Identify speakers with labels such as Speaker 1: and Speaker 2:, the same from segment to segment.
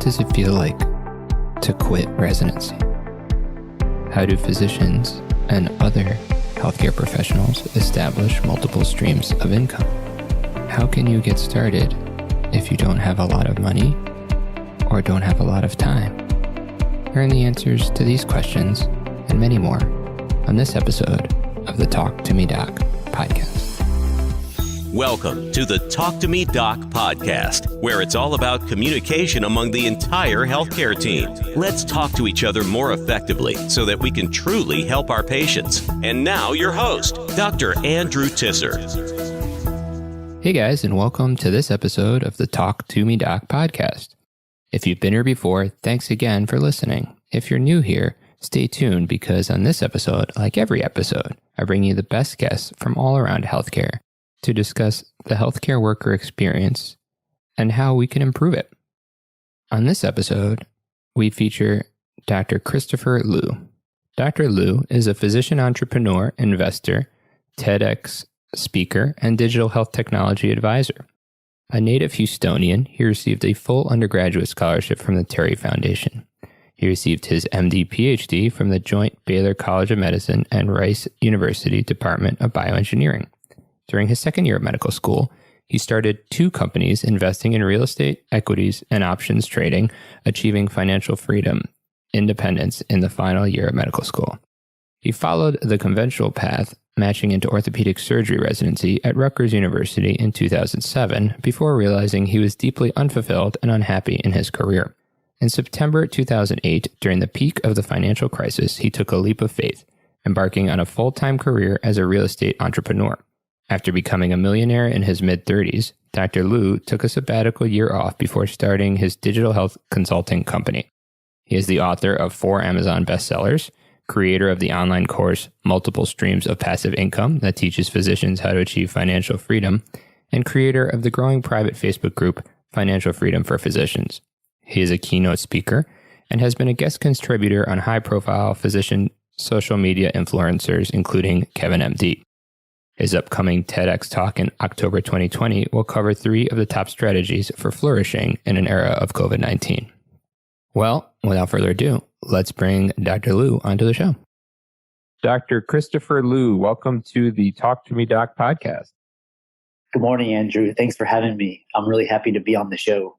Speaker 1: does it feel like to quit residency? How do physicians and other healthcare professionals establish multiple streams of income? How can you get started if you don't have a lot of money or don't have a lot of time? Learn the answers to these questions and many more on this episode of the Talk2MeDoc podcast.
Speaker 2: Welcome to the Talk2MeDoc podcast, where it's all about communication among the entire healthcare team. Let's talk to each other more effectively so that we can truly help our patients. And now your host, Dr. Andrew Tisser.
Speaker 1: Hey guys, and welcome to this episode of the Talk2MeDoc podcast. If you've been here before, thanks again for listening. If you're new here, stay tuned because on this episode, like every episode, I bring you the best guests from all around healthcare to discuss the healthcare worker experience and how we can improve it. On this episode, we feature Dr. Christopher Liu. Dr. Liu is a physician entrepreneur, investor, TEDx speaker, and digital health technology advisor. A native Houstonian, he received a full undergraduate scholarship from the Terry Foundation. He received his MD PhD from the joint Baylor College of Medicine and Rice University Department of Bioengineering. During his second year of medical school, he started 2 companies investing in real estate, equities, and options trading, achieving financial freedom, independence in the final year of medical school. He followed the conventional path, matching into orthopedic surgery residency at Rutgers University in 2007, before realizing he was deeply unfulfilled and unhappy in his career. In September 2008, during the peak of the financial crisis, he took a leap of faith, embarking on a full-time career as a real estate entrepreneur. After becoming a millionaire in his mid-30s, Dr. Liu took a sabbatical year off before starting his digital health consulting company. He is the author of 4 Amazon bestsellers, creator of the online course Multiple Streams of Passive Income that teaches physicians how to achieve financial freedom, and creator of the growing private Facebook group Financial Freedom for Physicians. He is a keynote speaker and has been a guest contributor on high-profile physician social media influencers, including Kevin MD. His upcoming TEDx talk in October 2020 will cover 3 of the top strategies for flourishing in an era of COVID-19. Well, without further ado, let's bring Dr. Liu onto the show. Dr. Christopher Liu, welcome to the Talk2MeDoc podcast.
Speaker 3: Good morning, Andrew. Thanks for having me. I'm really happy to be on the show.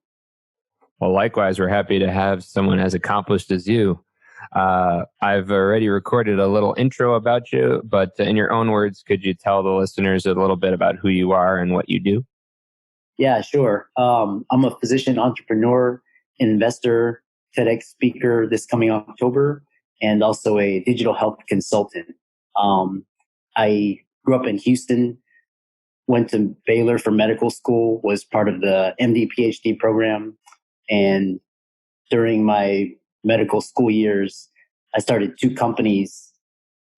Speaker 1: Well, likewise, we're happy to have someone as accomplished as you. I've already recorded a little intro about you, but in your own words, could you tell the listeners a little bit about who you are and what you do?
Speaker 3: Yeah, sure. I'm a physician entrepreneur, investor, TEDx speaker this coming October, and also a digital health consultant. I grew up in Houston, went to Baylor for medical school, was part of the MD PhD program, and during my medical school years, I started 2 companies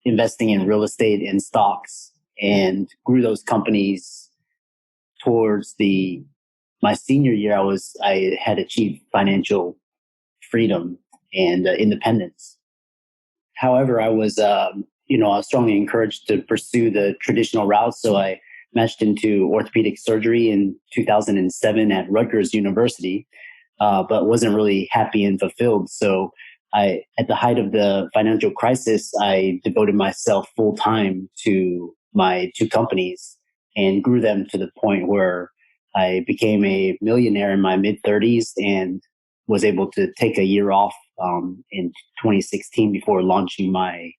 Speaker 3: investing in real estate and stocks, and grew those companies towards my senior year. I had achieved financial freedom and independence. However, I was strongly encouraged to pursue the traditional route. So I matched into orthopedic surgery in 2007 at Rutgers University. But wasn't really happy and fulfilled. So at the height of the financial crisis, I devoted myself full time to my 2 companies and grew them to the point where I became a millionaire in my mid-30s and was able to take a year off in 2016 before launching my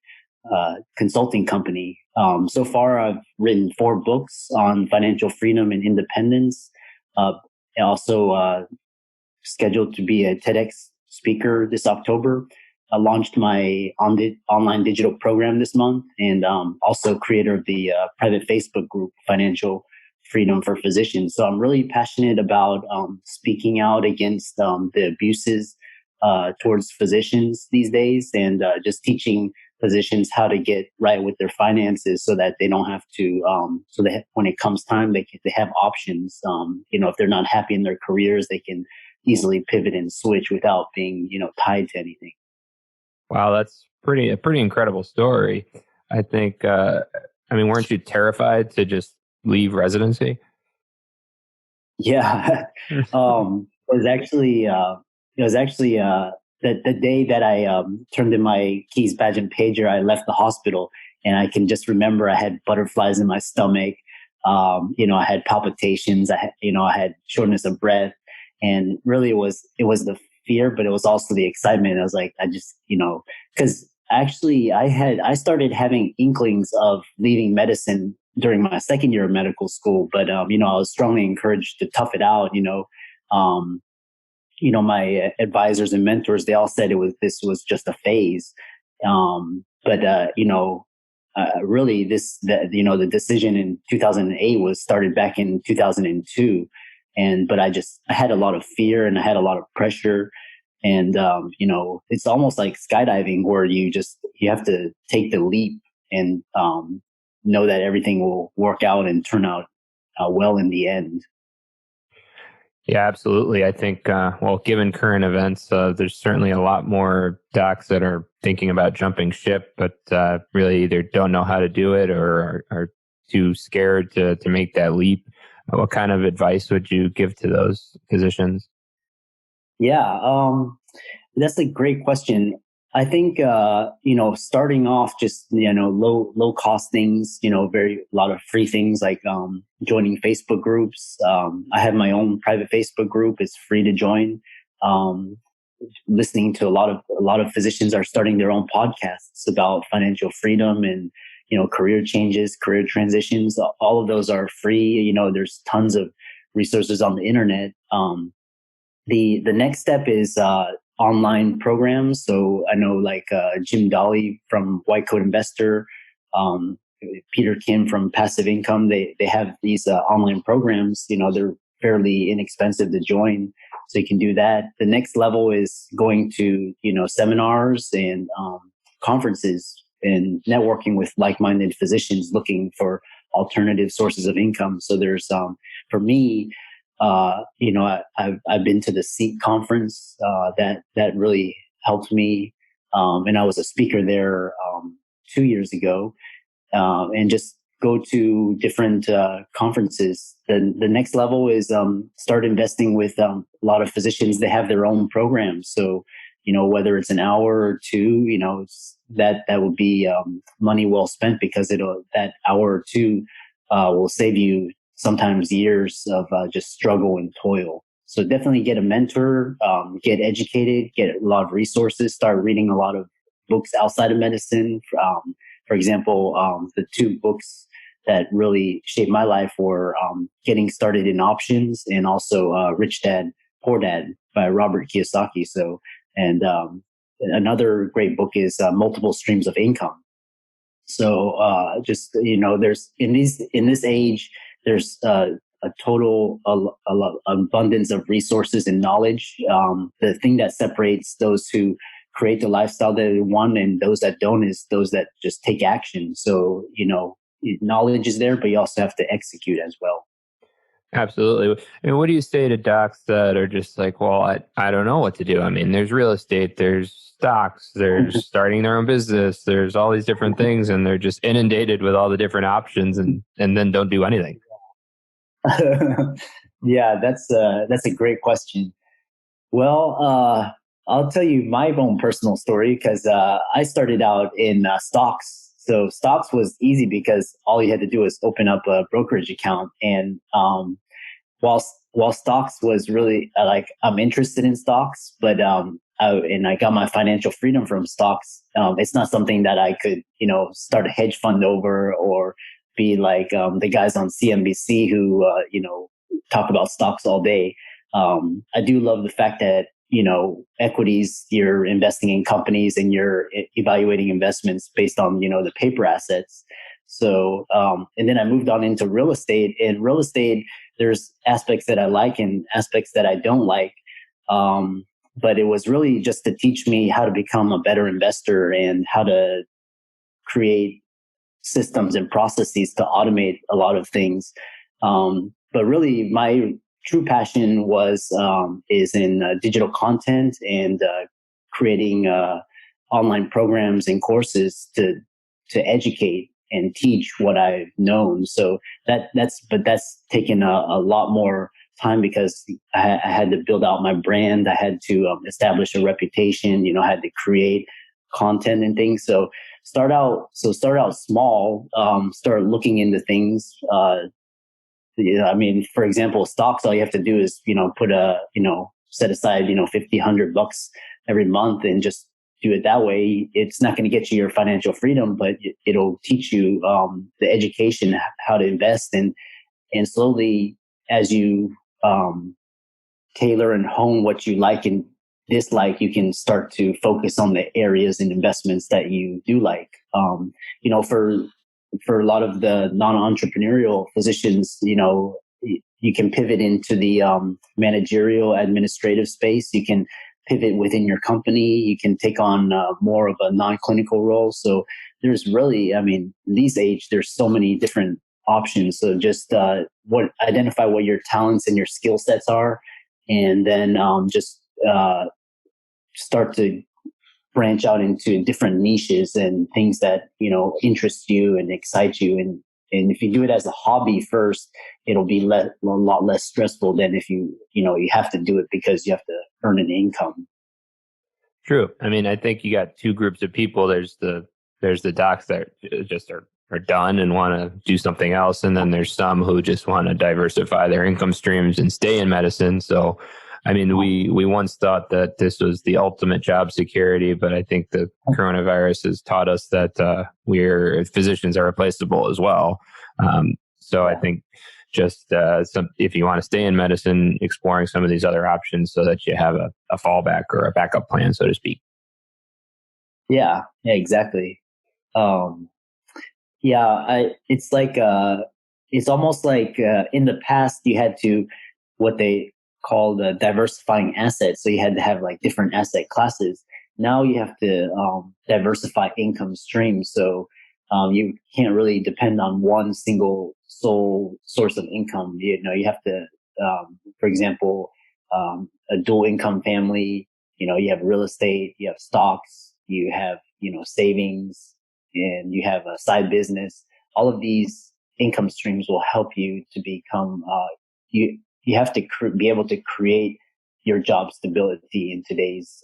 Speaker 3: consulting company. So far, I've written 4 books on financial freedom and independence. Also, scheduled to be a TEDx speaker this October. I launched my online digital program this month, and also creator of the private Facebook group, Financial Freedom for Physicians. So I'm really passionate about speaking out against the abuses towards physicians these days, and just teaching physicians how to get right with their finances so that they don't have to, so that when it comes time, they have options. If they're not happy in their careers, they can easily pivot and switch without being, tied to anything.
Speaker 1: Wow, that's a pretty incredible story. I think, weren't you terrified to just leave residency?
Speaker 3: Yeah. It was actually, it was actually the day that I turned in my keys, badge, and pager. I left the hospital, and I can just remember I had butterflies in my stomach. I had palpitations. I had shortness of breath, and really it was the fear, but it was also the excitement. I was like, I just, because actually I started having inklings of leaving medicine during my second year of medical school, but I was strongly encouraged to tough it out. Um, my advisors and mentors, they all said this was just a phase. Really the decision in 2008 was started back in 2002. But I had a lot of fear and I had a lot of pressure. And, it's almost like skydiving where you have to take the leap and, know that everything will work out and turn out well in the end.
Speaker 1: Yeah, absolutely. I think, given current events, there's certainly a lot more docs that are thinking about jumping ship, but really either don't know how to do it or are too scared to make that leap. What kind of advice would you give to those physicians?
Speaker 3: Yeah, that's a great question. I think, starting off just, low cost things, a lot of free things like, joining Facebook groups. I have my own private Facebook group. It's free to join. Listening to a lot of physicians are starting their own podcasts about financial freedom and, career changes, career transitions. All of those are free. There's tons of resources on the internet. The next step is, online programs. So I know like Jim Dolly from White Coat Investor, Peter Kim from Passive Income. They have these online programs. They're fairly inexpensive to join, so you can do that. The next level is going to seminars and conferences and networking with like-minded physicians looking for alternative sources of income. So there's for me. I've been to the SEEK conference, that really helped me. And I was a speaker there, 2 years ago, and just go to different, conferences. The next level is, start investing with, a lot of physicians. They have their own programs. So, whether it's an hour or two, that would be, money well spent because that hour or two, will save you sometimes years of just struggle and toil. So definitely get a mentor, get educated, get a lot of resources, start reading a lot of books outside of medicine. For example, the two books that really shaped my life were Getting Started in Options and also Rich Dad, Poor Dad by Robert Kiyosaki. And another great book is Multiple Streams of Income. So there's in this age, there's a total abundance of resources and knowledge. The thing that separates those who create the lifestyle that they want and those that don't is those that just take action. So, knowledge is there, but you also have to execute as well.
Speaker 1: Absolutely. I mean, what do you say to docs that are just like, well, I don't know what to do? I mean, there's real estate, there's stocks, there's starting their own business, there's all these different things, and they're just inundated with all the different options and then don't do anything.
Speaker 3: Yeah, that's a great question. Well, I'll tell you my own personal story because I started out in stocks. So stocks was easy because all you had to do was open up a brokerage account. And while stocks was really I'm interested in stocks, but I got my financial freedom from stocks. It's not something that I could start a hedge fund over or be like the guys on CNBC who talk about stocks all day. I do love the fact that equities, you're investing in companies and you're evaluating investments based on the paper assets. So and then I moved on into real estate. And real estate, there's aspects that I like and aspects that I don't like. But it was really just to teach me how to become a better investor and how to create systems and processes to automate a lot of things. But really, my true passion is in digital content and creating online programs and courses to educate and teach what I've known. So that's taken a lot more time because I had to build out my brand. I had to establish a reputation. I had to create content and things. So start out small. Start looking into things. For example, stocks. All you have to do is set aside $50-$100 every month and just do it that way. It's not going to get you your financial freedom, but it'll teach you the education how to invest, and slowly as you tailor and hone what you like and dislike, you can start to focus on the areas and investments that you do like. For a lot of the non-entrepreneurial physicians, you can pivot into the managerial administrative space. You can pivot within your company. You can take on more of a non-clinical role. So there's really, in these age, there's so many different options. So just identify what your talents and your skill sets are, and then start to branch out into different niches and things that interest you and excite you. And if you do it as a hobby first, it'll be a lot less stressful than if you have to do it because you have to earn an income.
Speaker 1: True. I think you got two groups of people. There's the docs that just are done and want to do something else, and then there's some who just want to diversify their income streams and stay in medicine. So we once thought that this was the ultimate job security, but I think the coronavirus has taught us that physicians are replaceable as well. I think just if you want to stay in medicine, exploring some of these other options so that you have a fallback or a backup plan, so to speak.
Speaker 3: Yeah, exactly. It's like it's almost like in the past you had to what they called diversifying assets. So you had to have like different asset classes. Now you have to diversify income streams. So you can't really depend on one single sole source of income. You have to, for example, a dual income family. You have real estate, you have stocks, you have savings, and you have a side business. All of these income streams will help you to become you have to be able to create your job stability in today's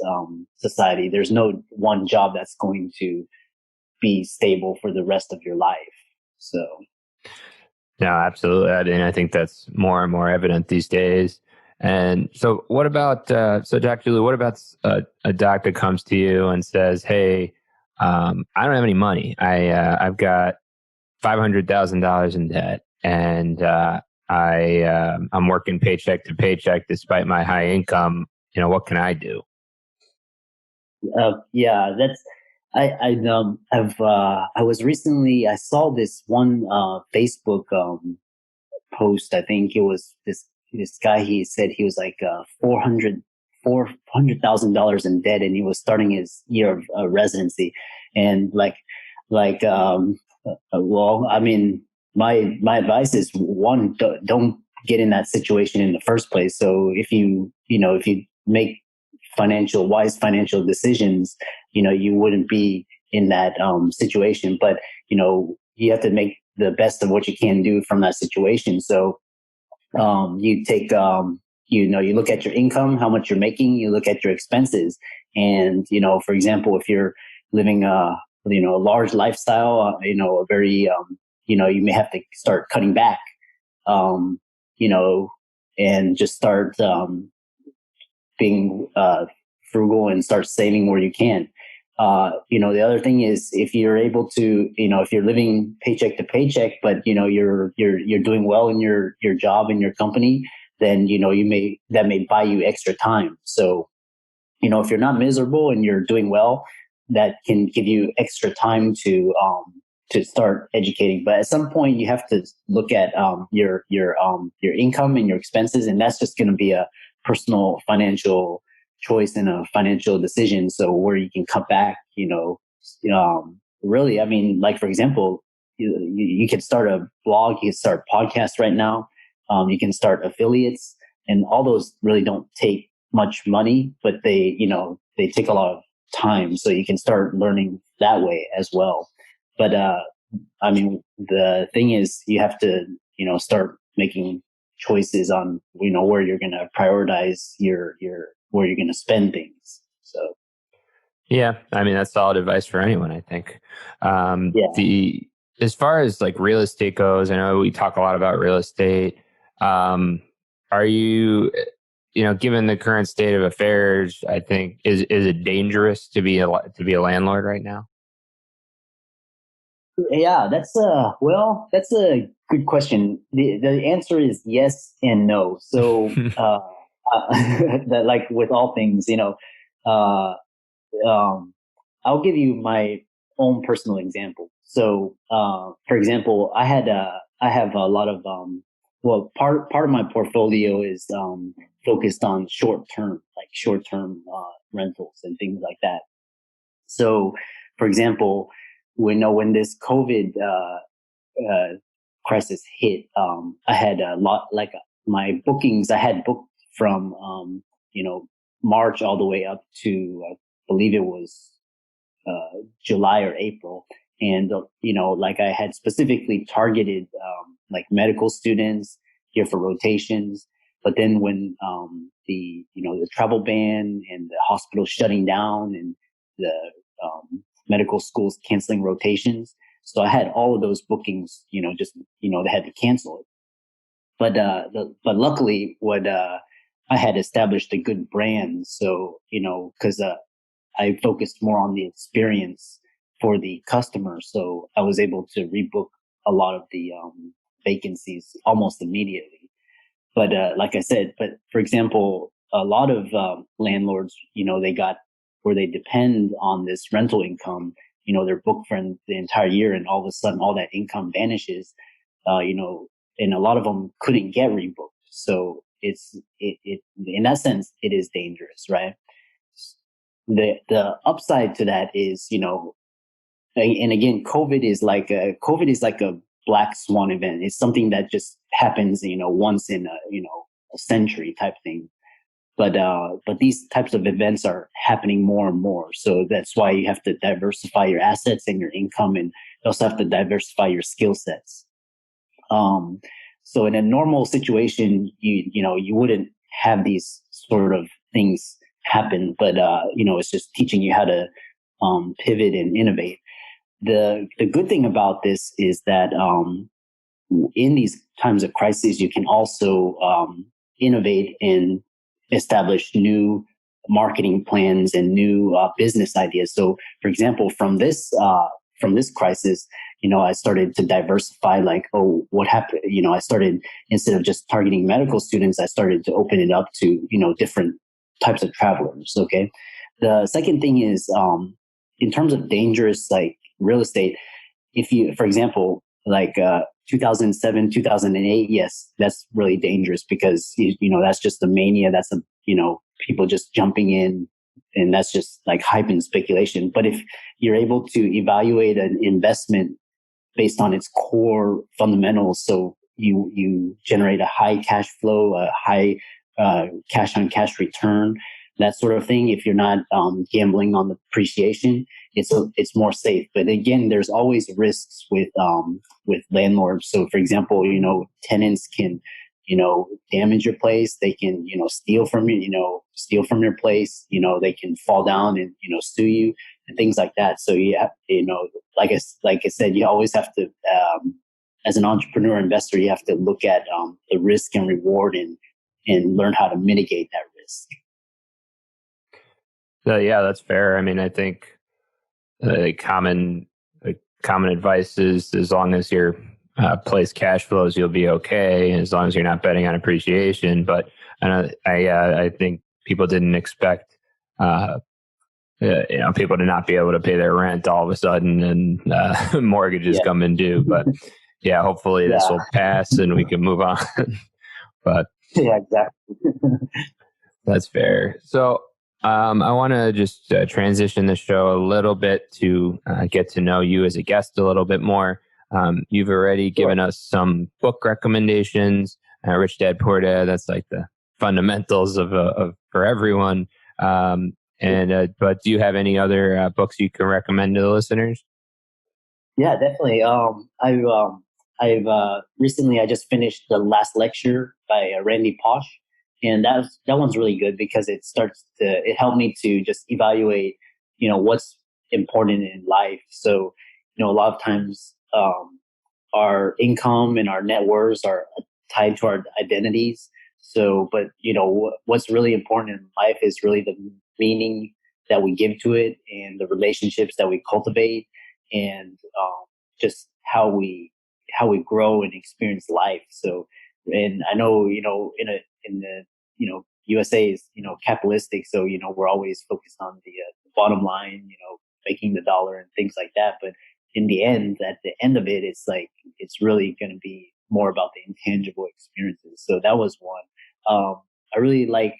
Speaker 3: society. There's no one job that's going to be stable for the rest of your life. So,
Speaker 1: no, absolutely. And I think that's more and more evident these days. And so what about, Dr. Julie, what about a doc that comes to you and says, hey, I don't have any money. I've got $500,000 in debt, and I'm working paycheck to paycheck despite my high income. What can I do?
Speaker 3: I saw this one Facebook post. I think it was this guy. He said he was like $400,000 in debt, and he was starting his year of residency. And my advice is, one, don't get in that situation in the first place. So if you make wise financial decisions, you wouldn't be in that situation. But you have to make the best of what you can do from that situation. So you take you look at your income, how much you're making. You look at your expenses, and for example, if you're living a large lifestyle, a very you may have to start cutting back, and just start being frugal and start saving where you can. The other thing is, if you're able to, if you're living paycheck to paycheck, but you're doing well in your job and your company, then that may buy you extra time. So if you're not miserable and you're doing well, that can give you extra time to start educating. But at some point, you have to look at your income and your expenses, and that's just going to be a personal financial choice and a financial decision. So where you can cut back, really, like for example, you can start a blog, you can start podcasts right now, you can start affiliates, and all those really don't take much money, but they take a lot of time. So you can start learning that way as well. But the thing is, you have to start making choices on, where you're going to prioritize where you're going to spend things. So.
Speaker 1: Yeah, I mean, that's solid advice for anyone, I think.
Speaker 3: Yeah.
Speaker 1: As far as like real estate goes, I know we talk a lot about real estate. Are you, given the current state of affairs, I think, is it dangerous to be a landlord right now?
Speaker 3: Yeah, that's a good question. The answer is yes and no. So, that, like with all things, uh, um, I'll give you my own personal example. So, for example, I have a lot of, part of my portfolio is, focused on short term, rentals and things like that. So, for example, when this COVID, uh, crisis hit, I had a lot, like my bookings, I had booked from, March all the way up to, I believe it was, July or April. And, like I had specifically targeted, like medical students here for rotations. But then when, the travel ban and the hospital shutting down and the, medical schools canceling rotations. So I had all of those bookings, they had to cancel it. But luckily I had established a good brand. So, cause, I focused more on the experience for the customer. So I was able to rebook a lot of the, vacancies almost immediately. But, like I said, but for example, a lot of, landlords, where they depend on this rental income, they're booked for the entire year, and all of a sudden all that income vanishes, uh, you know, and a lot of them couldn't get rebooked. So it in that sense, it is dangerous, right? The upside to that is, and again, COVID is like a black swan event. It's something that just happens, once in a century type thing. But these types of events are happening more and more. So that's why you have to diversify your assets and your income, and you also have to diversify your skill sets. Um, so in a normal situation, you wouldn't have these sort of things happen, but, it's just teaching you how to, pivot and innovate. The good thing about this is that, in these times of crisis, you can also, innovate and establish new marketing plans and new, business ideas. So, for example, from this crisis, I started to diversify. Like, oh, what happened? I started, instead of just targeting medical students, I started to open it up to different types of travelers. Okay. The second thing is, in terms of dangerous, like real estate, if you, for example, like, 2007, 2008, yes, that's really dangerous because, that's just the mania. That's people just jumping in, and that's just like hype and speculation. But if you're able to evaluate an investment based on its core fundamentals, so you generate a high cash flow, a high, cash on cash return, that sort of thing. If you're not, gambling on the appreciation, it's more safe. But again, there's always risks with landlords. So for example, tenants can, damage your place. They can, steal from your place. They can fall down and, sue you and things like that. So you have, like I said, you always have to, as an entrepreneur investor, you have to look at, the risk and reward, and learn how to mitigate that risk.
Speaker 1: Yeah, that's fair. I mean, I think common advice is, as long as your place cash flows, you'll be okay, as long as you're not betting on appreciation. But I think people didn't expect people to not be able to pay their rent all of a sudden, and mortgages come in due. But yeah, hopefully this will pass and we can move on. But
Speaker 3: yeah, exactly.
Speaker 1: That's fair. So I want to just transition the show a little bit to get to know you as a guest a little bit more. You've already given us some book recommendations. Rich Dad Poor Dad, that's like the fundamentals of for everyone. But do you have any other books you can recommend to the listeners?
Speaker 3: Yeah, definitely. I've recently I just finished the last lecture by Randy Posh, and that one's really good because it helped me to just evaluate, what's important in life. So, a lot of times our income and our net worths are tied to our identities. So, but what's really important in life is really the meaning that we give to it and the relationships that we cultivate, and just how we grow and experience life. So, and I know, in the, USA is, capitalistic. So, we're always focused on the bottom line, making the dollar and things like that. But in the end, at the end of it, it's really going to be more about the intangible experiences. So that was one. I really like,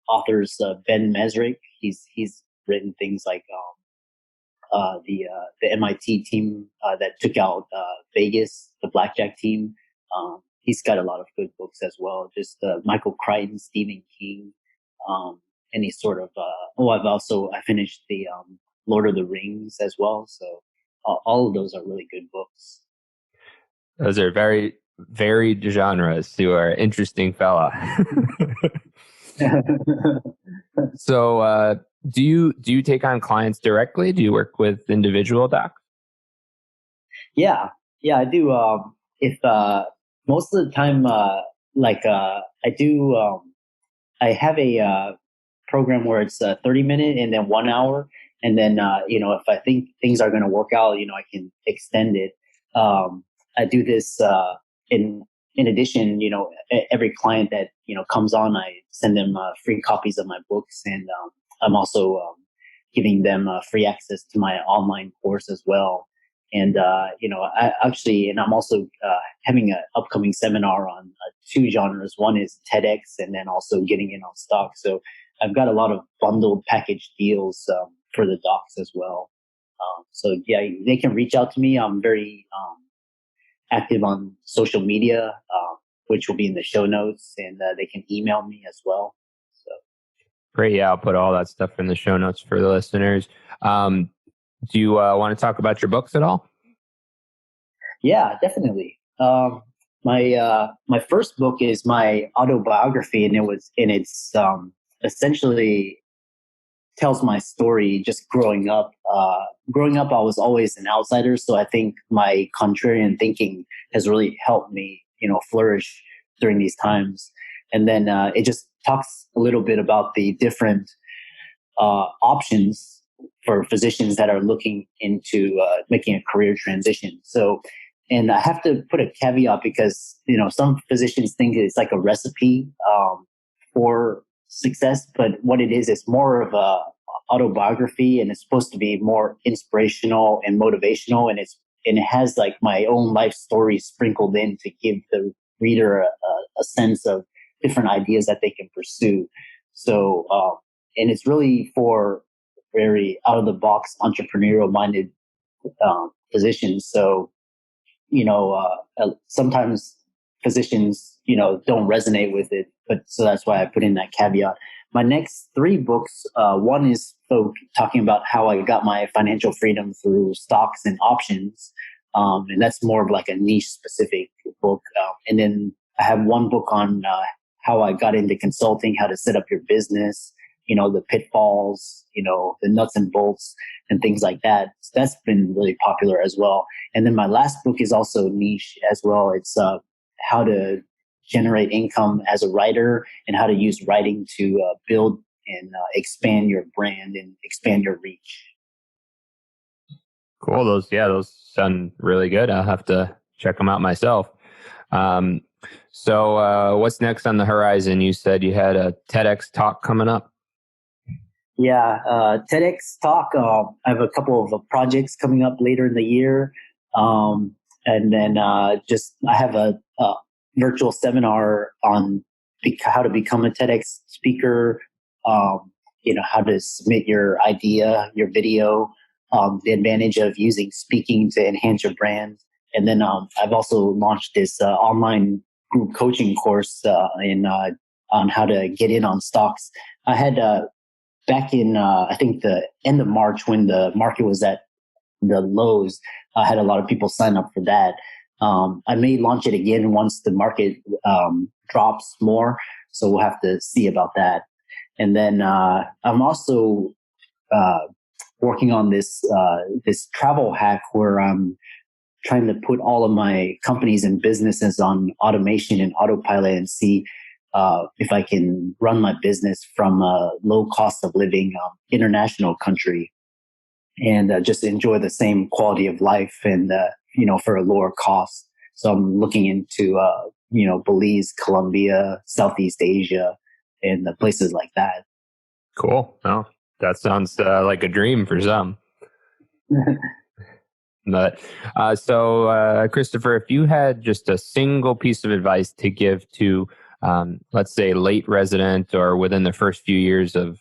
Speaker 3: authors, Ben Mesrick. He's written things like, the MIT team that took out Vegas, the blackjack team. He's got a lot of good books as well. Just Michael Crichton, Stephen King, any sort of. I finished the Lord of the Rings as well. So all of those are really good books.
Speaker 1: Those are very varied genres. You are an interesting fella. So, do you take on clients directly? Do you work with individual docs?
Speaker 3: Yeah, I do. If most of the time, I do. I have a program where it's 30-minute and then 1 hour, and then if I think things are going to work out, I can extend it. I do this in addition. Every client that comes on, I send them free copies of my books, and I'm also giving them free access to my online course as well. And, I'm also having an upcoming seminar on two genres. One is TEDx, and then also getting in on stock. So I've got a lot of bundled package deals for the docs as well. So yeah, they can reach out to me. I'm very active on social media, which will be in the show notes, and they can email me as well. So
Speaker 1: great. Yeah, I'll put all that stuff in the show notes for the listeners. Do you want to talk about your books at all?
Speaker 3: Yeah, definitely. My first book is my autobiography, and it's essentially tells my story just growing up. Growing up, I was always an outsider, so I think my contrarian thinking has really helped me, flourish during these times. And then it just talks a little bit about the different options for physicians that are looking into making a career transition. So, and I have to put a caveat because, some physicians think it's like a recipe for success, but what it is more of a autobiography, and it's supposed to be more inspirational and motivational. And it has like my own life story sprinkled in to give the reader a sense of different ideas that they can pursue. So, and it's really for very out of the box entrepreneurial minded physicians. So, sometimes physicians, don't resonate with it, but so that's why I put in that caveat. My next three books, one is talking about how I got my financial freedom through stocks and options. And that's more of like a niche specific book. And then I have one book on how I got into consulting, how to set up your business, the pitfalls, the nuts and bolts and things like that. So that's been really popular as well. And then my last book is also niche as well. It's how to generate income as a writer and how to use writing to build and expand your brand and expand your reach.
Speaker 1: Cool. Those sound really good. I'll have to check them out myself. So what's next on the horizon? You said you had a TEDx talk coming up.
Speaker 3: Yeah, TEDx talk. I have a couple of projects coming up later in the year. And then I have a virtual seminar on how to become a TEDx speaker, how to submit your idea, your video, the advantage of using speaking to enhance your brand. And then I've also launched this online group coaching course on how to get in on stocks. I had back in, I think the end of March when the market was at the lows, I had a lot of people sign up for that. I may launch it again once the market drops more. So we'll have to see about that. And then I'm also working on this travel hack where I'm trying to put all of my companies and businesses on automation and autopilot and see if I can run my business from a low cost of living international country and just enjoy the same quality of life and for a lower cost. So I'm looking into Belize, Colombia, Southeast Asia, and places like that.
Speaker 1: Cool. Oh, that sounds like a dream for some. But Christopher, if you had just a single piece of advice to give to, let's say, late resident or within the first few years of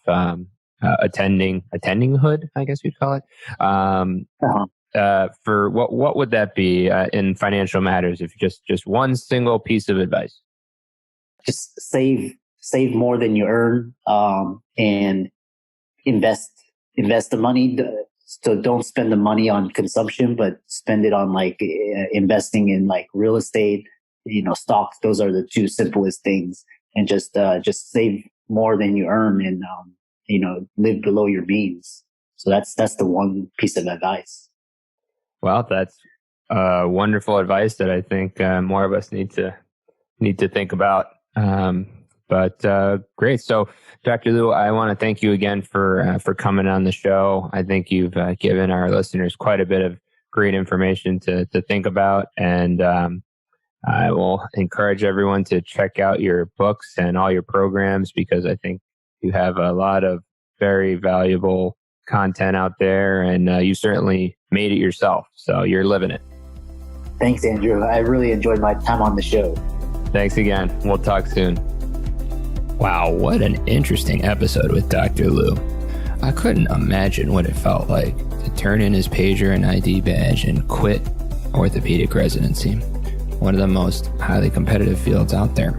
Speaker 1: attendinghood, I guess you'd call it, for what would that be in financial matters? If just one single piece of advice,
Speaker 3: just save more than you earn, and invest the money. So don't spend the money on consumption, but spend it on investing in real estate, stocks. Those are the two simplest things. And just save more than you earn and, live below your means. So that's the one piece of advice.
Speaker 1: Well, that's wonderful advice that I think more of us need to think about. But great. So, Dr. Liu, I want to thank you again for coming on the show. I think you've given our listeners quite a bit of great information to think about. And I will encourage everyone to check out your books and all your programs, because I think you have a lot of very valuable content out there, and you certainly made it yourself. So you're living it.
Speaker 3: Thanks, Andrew. I really enjoyed my time on the show.
Speaker 1: Thanks again. We'll talk soon. Wow, what an interesting episode with Dr. Liu. I couldn't imagine what it felt like to turn in his pager and ID badge and quit orthopedic residency, one of the most highly competitive fields out there.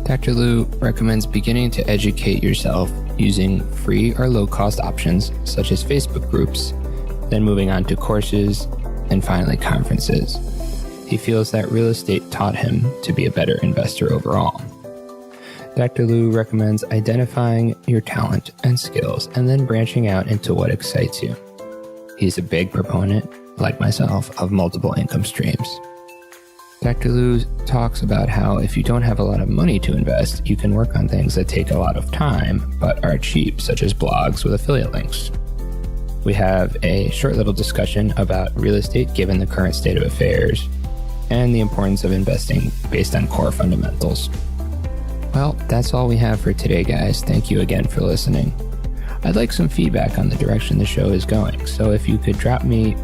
Speaker 1: Dr. Liu recommends beginning to educate yourself using free or low-cost options such as Facebook groups, then moving on to courses, and finally conferences. He feels that real estate taught him to be a better investor overall. Dr. Liu recommends identifying your talent and skills and then branching out into what excites you. He's a big proponent, like myself, of multiple income streams. Dr. Liu talks about how if you don't have a lot of money to invest, you can work on things that take a lot of time but are cheap, such as blogs with affiliate links. We have a short little discussion about real estate given the current state of affairs and the importance of investing based on core fundamentals. Well, that's all we have for today, guys. Thank you again for listening. I'd like some feedback on the direction the show is going, so if you could drop me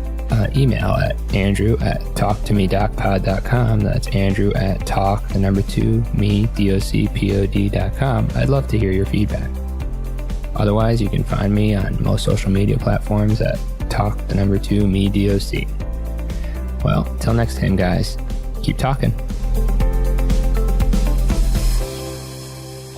Speaker 1: email at andrew@talk2medocpod.com. That's Andrew at talk2medocpod.com. I'd love to hear your feedback. Otherwise, you can find me on most social media platforms at talk2medoc. Well, till next time, guys, keep talking.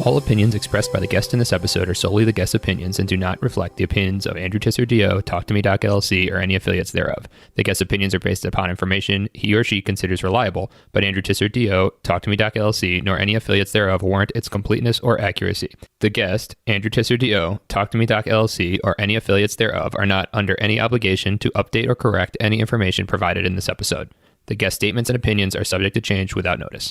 Speaker 1: All opinions expressed by the guest in this episode are solely the guest's opinions and do not reflect the opinions of Andrew Tisser DO, Talk2MeDoc LLC, or any affiliates thereof. The guest's opinions are based upon information he or she considers reliable, but Andrew Tisser DO, Talk2MeDoc LLC, nor any affiliates thereof warrant its completeness or accuracy. The guest, Andrew Tisser DO, Talk2MeDoc LLC, or any affiliates thereof are not under any obligation to update or correct any information provided in this episode. The guest statements and opinions are subject to change without notice.